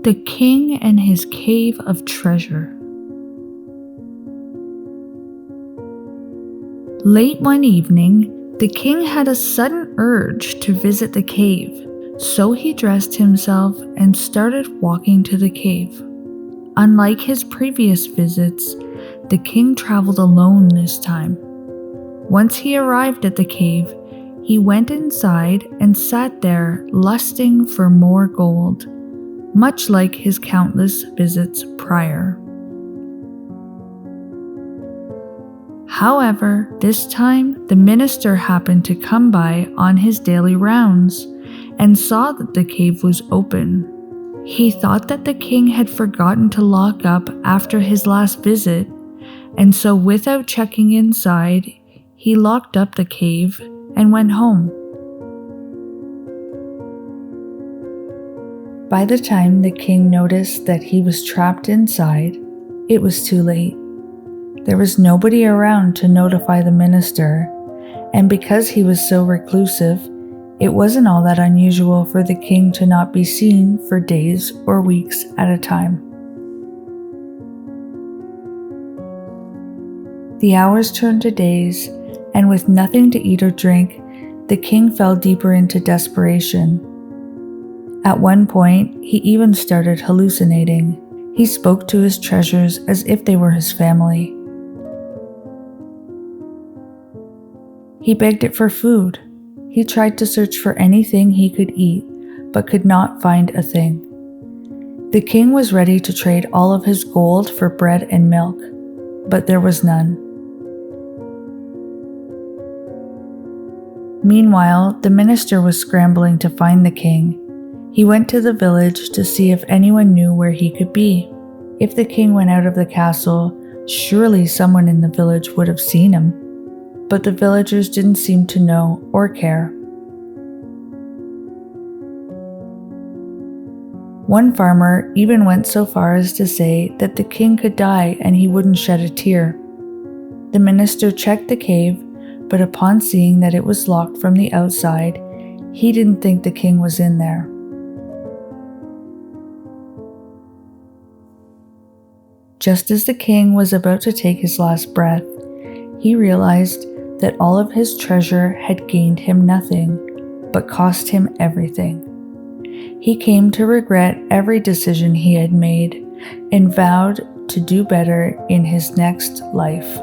The King and His Cave of Treasure. Late one evening, the king had a sudden urge to visit the cave, so he dressed himself and started walking to the cave. Unlike his previous visits, the king traveled alone this time. Once he arrived at the cave, he went inside and sat there lusting for more gold, much like his countless visits prior. However, this time the minister happened to come by on his daily rounds and saw that the cave was open. He thought that the king had forgotten to lock up after his last visit, and so without checking inside, he locked up the cave and went home. By the time the king noticed that he was trapped inside, it was too late. There was nobody around to notify the minister, and because he was so reclusive, it wasn't all that unusual for the king to not be seen for days or weeks at a time. The hours turned to days, and with nothing to eat or drink, the king fell deeper into desperation. At one point, he even started hallucinating. He spoke to his treasures as if they were his family. He begged it for food. He tried to search for anything he could eat, but could not find a thing. The king was ready to trade all of his gold for bread and milk, but there was none. Meanwhile, the minister was scrambling to find the king. He went to the village to see if anyone knew where he could be. If the king went out of the castle, surely someone in the village would have seen him. But the villagers didn't seem to know or care. One farmer even went so far as to say that the king could die and he wouldn't shed a tear. The minister checked the cave, but upon seeing that it was locked from the outside, he didn't think the king was in there. Just as the king was about to take his last breath, he realized that all of his treasure had gained him nothing, but cost him everything. He came to regret every decision he had made and vowed to do better in his next life.